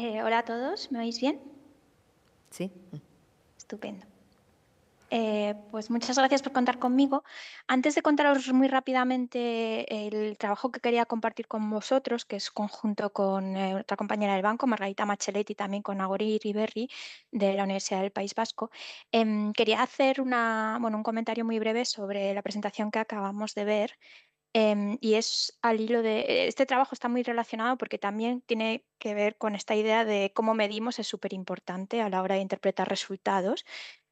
Hola a todos, ¿me oís bien? Sí. Estupendo. Pues muchas gracias por contar conmigo. Antes de contaros muy rápidamente el trabajo que quería compartir con vosotros, que es conjunto con otra compañera del banco, Margarita Machelet, y también con Agori Riberri de la Universidad del País Vasco, quería hacer un comentario muy breve sobre la presentación que acabamos de ver. Y es al hilo de, este trabajo está muy relacionado porque también tiene que ver con esta idea de cómo medimos, es súper importante a la hora de interpretar resultados.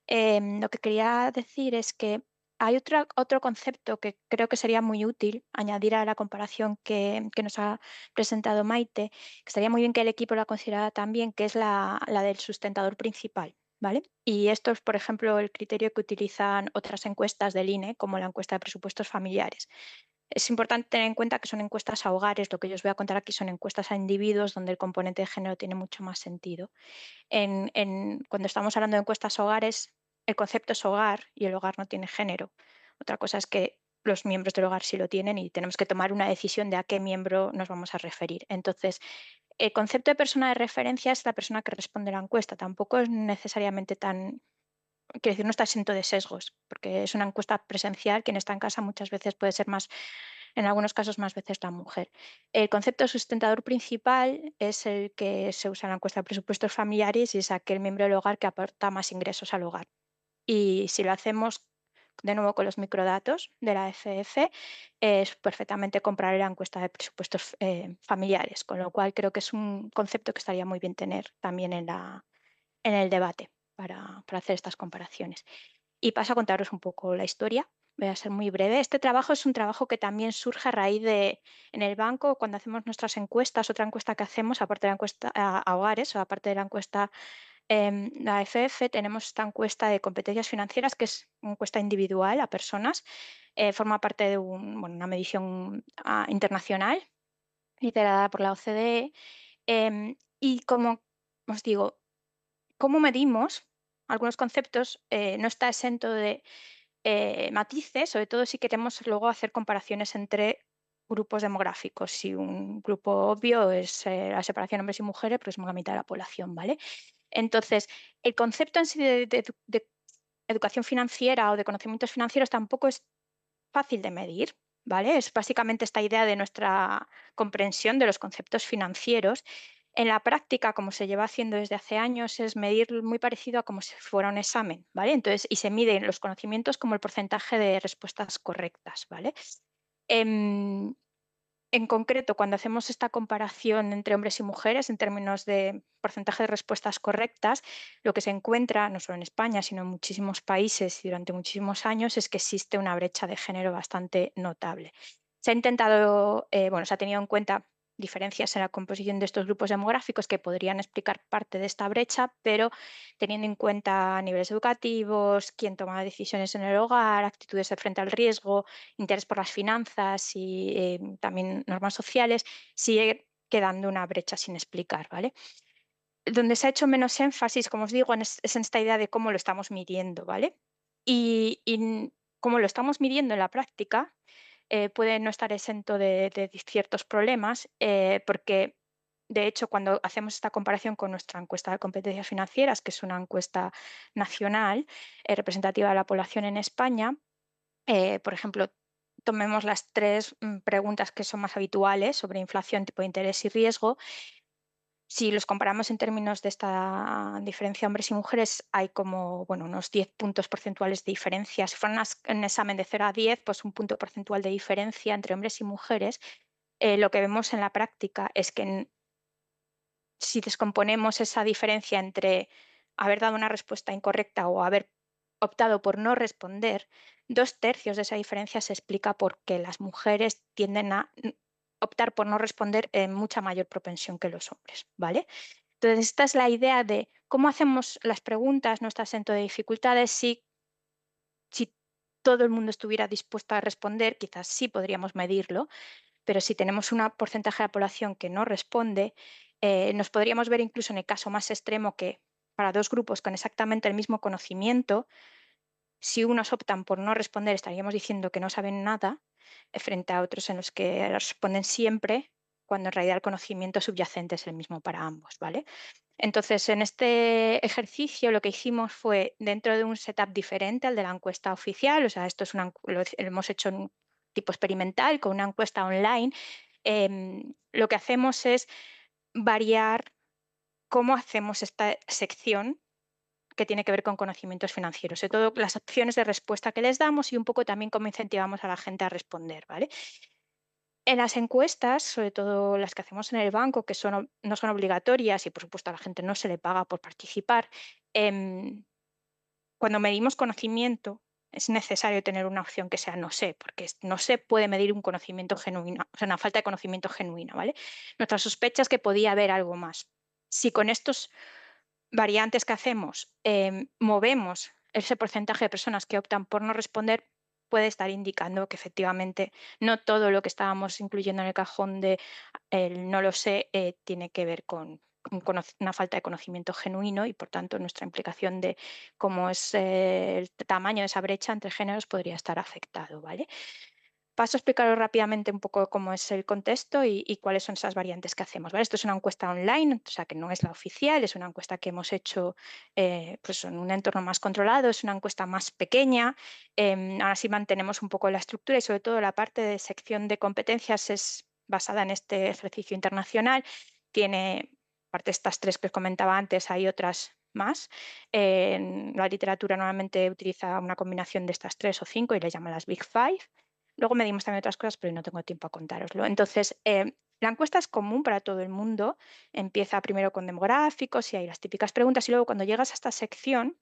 Lo que quería decir es que hay otro concepto que creo que sería muy útil añadir a la comparación que nos ha presentado Maite, que estaría muy bien que el equipo la considerara también, que es la del sustentador principal. ¿Vale? Y esto es, por ejemplo, el criterio que utilizan otras encuestas del INE, como la encuesta de presupuestos familiares. Es importante tener en cuenta que son encuestas a hogares, lo que yo os voy a contar aquí son encuestas a individuos donde el componente de género tiene mucho más sentido. Cuando estamos hablando de encuestas a hogares, el concepto es hogar y el hogar no tiene género. Otra cosa es que los miembros del hogar sí lo tienen y tenemos que tomar una decisión de a qué miembro nos vamos a referir. Entonces, el concepto de persona de referencia es la persona que responde a la encuesta. Tampoco es necesariamente tan, quiero decir, no está exento de sesgos, porque es una encuesta presencial. Quien está en casa muchas veces puede ser más, en algunos casos más veces la mujer. El concepto de sustentador principal es el que se usa en la encuesta de presupuestos familiares y es aquel miembro del hogar que aporta más ingresos al hogar. Y si lo hacemos de nuevo con los microdatos de la FF, es perfectamente comparable a la encuesta de presupuestos familiares, con lo cual creo que es un concepto que estaría muy bien tener también en el debate para hacer estas comparaciones. Y paso a contaros un poco la historia. Voy a ser muy breve. Este trabajo es un trabajo que también surge a raíz de, en el banco, cuando hacemos nuestras encuestas, otra encuesta que hacemos, aparte de la encuesta a hogares o aparte de la encuesta la FF, tenemos esta encuesta de competencias financieras, que es una encuesta individual a personas. Forma parte de una medición internacional liderada por la OCDE. Y como os digo, cómo medimos algunos conceptos no está exento de matices, sobre todo si queremos luego hacer comparaciones entre grupos demográficos. Si un grupo obvio es la separación de hombres y mujeres, pues es la mitad de la población, ¿vale? Entonces, el concepto en sí de educación financiera o de conocimientos financieros tampoco es fácil de medir, ¿vale? Es básicamente esta idea de nuestra comprensión de los conceptos financieros. En la práctica, como se lleva haciendo desde hace años, es medir muy parecido a como si fuera un examen, ¿vale? Entonces, y se miden los conocimientos como el porcentaje de respuestas correctas, ¿vale? Em, en concreto, cuando hacemos esta comparación entre hombres y mujeres en términos de porcentaje de respuestas correctas, lo que se encuentra, no solo en España, sino en muchísimos países y durante muchísimos años, es que existe una brecha de género bastante notable. Se ha intentado, se ha tenido en cuenta diferencias en la composición de estos grupos demográficos que podrían explicar parte de esta brecha, pero teniendo en cuenta niveles educativos, quién toma decisiones en el hogar, actitudes de frente al riesgo, interés por las finanzas y también normas sociales, sigue quedando una brecha sin explicar, ¿vale? Donde se ha hecho menos énfasis, como os digo, es en esta idea de cómo lo estamos midiendo, ¿vale? Y cómo lo estamos midiendo en la práctica, puede no estar exento de ciertos problemas, porque de hecho cuando hacemos esta comparación con nuestra encuesta de competencias financieras, que es una encuesta nacional representativa de la población en España, por ejemplo, tomemos las tres preguntas que son más habituales sobre inflación, tipo de interés y riesgo. Si los comparamos en términos de esta diferencia hombres y mujeres, hay como unos 10 puntos porcentuales de diferencia. Si fuera un examen de 0 a 10, pues un punto porcentual de diferencia entre hombres y mujeres. Lo que vemos en la práctica es que si descomponemos esa diferencia entre haber dado una respuesta incorrecta o haber optado por no responder, dos tercios de esa diferencia se explica porque las mujeres tienden a optar por no responder en mucha mayor propensión que los hombres, ¿vale? Entonces, esta es la idea de cómo hacemos las preguntas, no está exento de dificultades. Si todo el mundo estuviera dispuesto a responder, quizás sí podríamos medirlo, pero si tenemos un porcentaje de la población que no responde, nos podríamos ver incluso en el caso más extremo que para dos grupos con exactamente el mismo conocimiento, si unos optan por no responder, estaríamos diciendo que no saben nada, frente a otros en los que responden siempre, cuando en realidad el conocimiento subyacente es el mismo para ambos, ¿vale? Entonces, en este ejercicio lo que hicimos fue dentro de un setup diferente al de la encuesta oficial, o sea, esto es lo hemos hecho en un tipo experimental con una encuesta online. Lo que hacemos es variar cómo hacemos esta sección que tiene que ver con conocimientos financieros, sobre todo las opciones de respuesta que les damos y un poco también cómo incentivamos a la gente a responder, ¿vale? En las encuestas, sobre todo las que hacemos en el banco, que no son obligatorias y por supuesto a la gente no se le paga por participar, em, cuando medimos conocimiento es necesario tener una opción que sea no sé, porque no se puede medir un conocimiento genuino, o sea, una falta de conocimiento genuino, ¿vale? Nuestra sospecha es que podía haber algo más. Si con estos variantes que hacemos movemos ese porcentaje de personas que optan por no responder, puede estar indicando que efectivamente no todo lo que estábamos incluyendo en el cajón de el no lo sé tiene que ver con una falta de conocimiento genuino y por tanto nuestra implicación de cómo es el tamaño de esa brecha entre géneros podría estar afectado, ¿vale? Paso a explicaros rápidamente un poco cómo es el contexto y cuáles son esas variantes que hacemos, ¿vale? Esto es una encuesta online, o sea que no es la oficial, es una encuesta que hemos hecho pues en un entorno más controlado, es una encuesta más pequeña. Ahora sí mantenemos un poco la estructura y sobre todo la parte de sección de competencias es basada en este ejercicio internacional. Tiene, aparte de estas tres que os comentaba antes, hay otras más. En la literatura normalmente utiliza una combinación de estas tres o cinco y le llaman las Big Five. Luego medimos también otras cosas, pero no tengo tiempo a contároslo. Entonces, la encuesta es común para todo el mundo. Empieza primero con demográficos y hay las típicas preguntas y luego cuando llegas a esta sección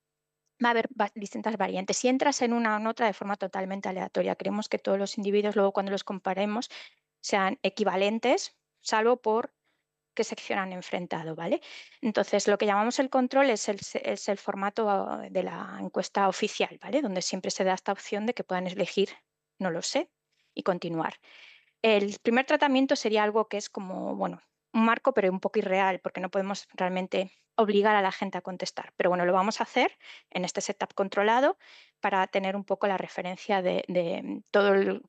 va a haber distintas variantes. Si entras en una o en otra de forma totalmente aleatoria, queremos que todos los individuos luego cuando los comparemos sean equivalentes, salvo por qué sección han enfrentado, ¿vale? Entonces, lo que llamamos el control es el formato de la encuesta oficial, ¿vale? Donde siempre se da esta opción de que puedan elegir no lo sé y continuar. El primer tratamiento sería algo que es como, bueno, un marco, pero un poco irreal, porque no podemos realmente obligar a la gente a contestar. Pero bueno, lo vamos a hacer en este setup controlado para tener un poco la referencia de todo el...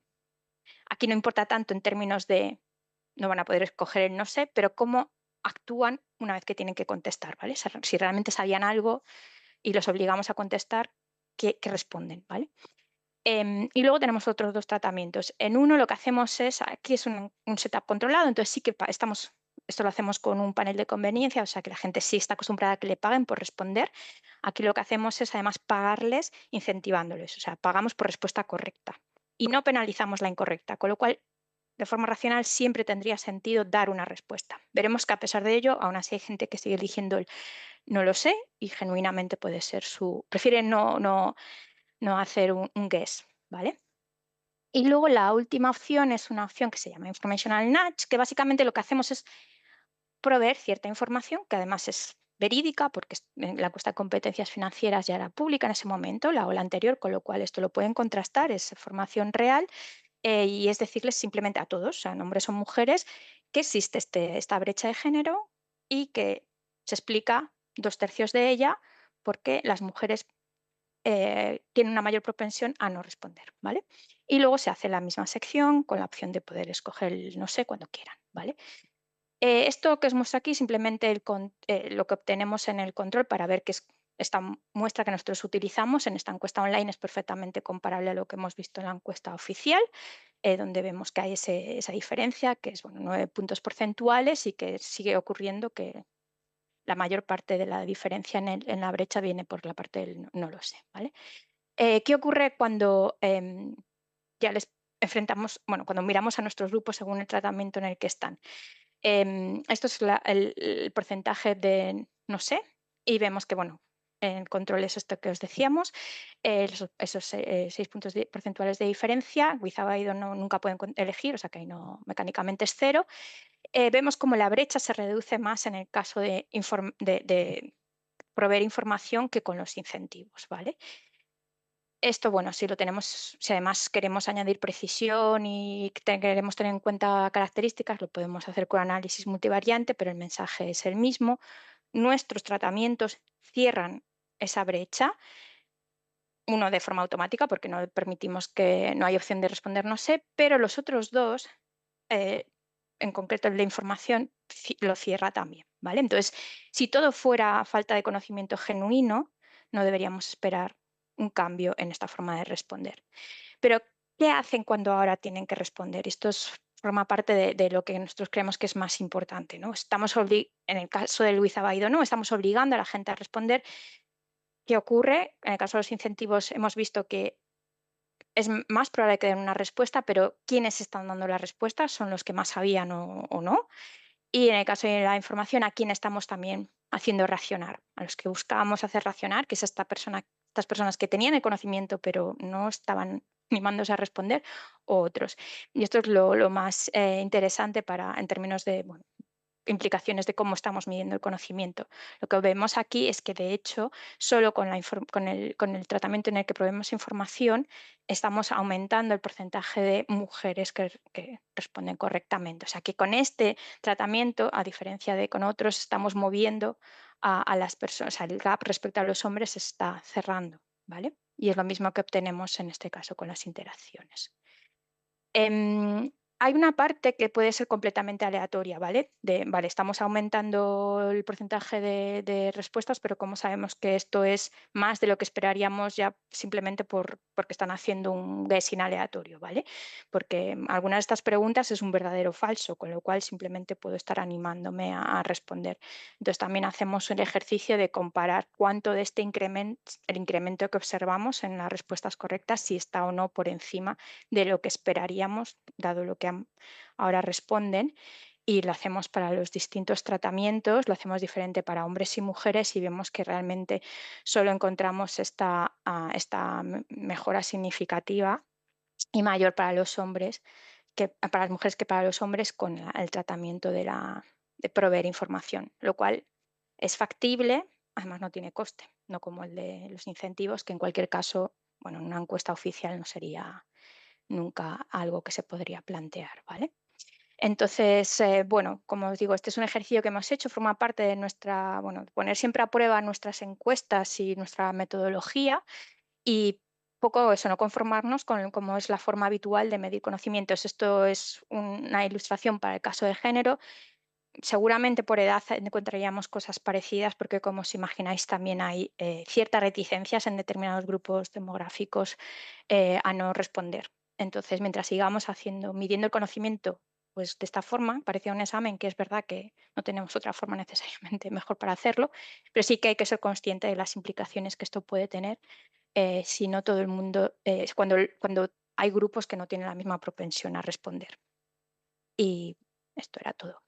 Aquí no importa tanto en términos de no van a poder escoger el no sé, pero cómo actúan una vez que tienen que contestar, ¿vale? Si realmente sabían algo y los obligamos a contestar, ¿qué responden, ¿vale? Y luego tenemos otros dos tratamientos. En uno lo que hacemos es, aquí es un setup controlado, entonces sí que esto lo hacemos con un panel de conveniencia, o sea que la gente sí está acostumbrada a que le paguen por responder. Aquí lo que hacemos es además pagarles incentivándoles, o sea, pagamos por respuesta correcta y no penalizamos la incorrecta, con lo cual de forma racional siempre tendría sentido dar una respuesta. Veremos que a pesar de ello, aún así hay gente que sigue eligiendo el no lo sé y genuinamente puede ser prefiere no hacer un guess, ¿vale? Y luego la última opción es una opción que se llama Informational Nudge, que básicamente lo que hacemos es proveer cierta información, que además es verídica, porque la encuesta de competencias financieras ya era pública en ese momento, la ola anterior, con lo cual esto lo pueden contrastar, es formación real, y es decirles simplemente a todos, o sea, hombres o mujeres, que existe esta brecha de género y que se explica 2/3 de ella porque las mujeres tienen una mayor propensión a no responder, ¿vale? Y luego se hace la misma sección con la opción de poder escoger el no sé cuando quieran, ¿vale? Esto que os muestro aquí simplemente lo que obtenemos en el control para ver que esta muestra que nosotros utilizamos en esta encuesta online es perfectamente comparable a lo que hemos visto en la encuesta oficial, donde vemos que hay esa diferencia, que es 9 puntos porcentuales y que sigue ocurriendo que la mayor parte de la diferencia en la brecha viene por la parte del no lo sé, ¿vale? ¿Qué ocurre cuando ya les enfrentamos, bueno, cuando miramos a nuestros grupos según el tratamiento en el que están? Esto es el porcentaje de no sé y vemos que, bueno, el control es esto que os decíamos, esos 6 puntos porcentuales de diferencia, without IDO nunca pueden elegir, o sea que ahí no, mecánicamente es cero. Vemos como la brecha se reduce más en el caso de proveer información que con los incentivos, ¿vale? Esto, bueno, si lo tenemos, si además queremos añadir precisión y queremos tener en cuenta características, lo podemos hacer con análisis multivariante, pero el mensaje es el mismo. Nuestros tratamientos cierran esa brecha, uno de forma automática, porque no permitimos que no hay opción de responder no sé, pero los otros dos en concreto el de información, lo cierra también, ¿vale? Entonces, si todo fuera falta de conocimiento genuino, no deberíamos esperar un cambio en esta forma de responder. Pero, ¿qué hacen cuando ahora tienen que responder? Esto forma parte de lo que nosotros creemos que es más importante, ¿no? En el caso de Luisa Baido, ¿no? Estamos obligando a la gente a responder. ¿Qué ocurre? En el caso de los incentivos hemos visto que es más probable que den una respuesta, pero quienes están dando la respuesta son los que más sabían o no. Y en el caso de la información, a quién estamos también haciendo reaccionar, a los que buscábamos hacer reaccionar, que es estas personas que tenían el conocimiento pero no estaban animándose a responder, o otros. Y esto es lo más interesante en términos de implicaciones de cómo estamos midiendo el conocimiento. Lo que vemos aquí es que, de hecho, solo con el tratamiento en el que proveemos información, estamos aumentando el porcentaje de mujeres que responden correctamente. O sea, que con este tratamiento, a diferencia de con otros, estamos moviendo a las personas, o sea, el gap respecto a los hombres se está cerrando, ¿vale? Y es lo mismo que obtenemos en este caso con las interacciones. Em, Hay una parte que puede ser completamente aleatoria, ¿vale? Vale, estamos aumentando el porcentaje de respuestas, pero como sabemos que esto es más de lo que esperaríamos ya simplemente porque están haciendo un guessing aleatorio, ¿vale? Porque algunas de estas preguntas es un verdadero o falso, con lo cual simplemente puedo estar animándome a responder. Entonces también hacemos el ejercicio de comparar cuánto de este incremento, el incremento que observamos en las respuestas correctas, si está o no por encima de lo que esperaríamos, dado lo que ahora responden, y lo hacemos para los distintos tratamientos, lo hacemos diferente para hombres y mujeres y vemos que realmente solo encontramos esta mejora significativa y mayor para los hombres, para las mujeres que para los hombres con el tratamiento de proveer información, lo cual es factible, además no tiene coste, no como el de los incentivos, que en cualquier caso, bueno, en una encuesta oficial no sería nunca algo que se podría plantear, ¿vale? Entonces, bueno, como os digo, este es un ejercicio que hemos hecho, forma parte de nuestra, bueno, poner siempre a prueba nuestras encuestas y nuestra metodología y poco eso, no conformarnos con cómo es la forma habitual de medir conocimientos. Esto es una ilustración para el caso de género. Seguramente por edad encontraríamos cosas parecidas porque, como os imagináis, también hay ciertas reticencias en determinados grupos demográficos a no responder. Entonces, mientras sigamos midiendo el conocimiento pues, de esta forma, parecía un examen que es verdad que no tenemos otra forma necesariamente mejor para hacerlo, pero sí que hay que ser consciente de las implicaciones que esto puede tener si no todo el mundo, cuando hay grupos que no tienen la misma propensión a responder. Y esto era todo.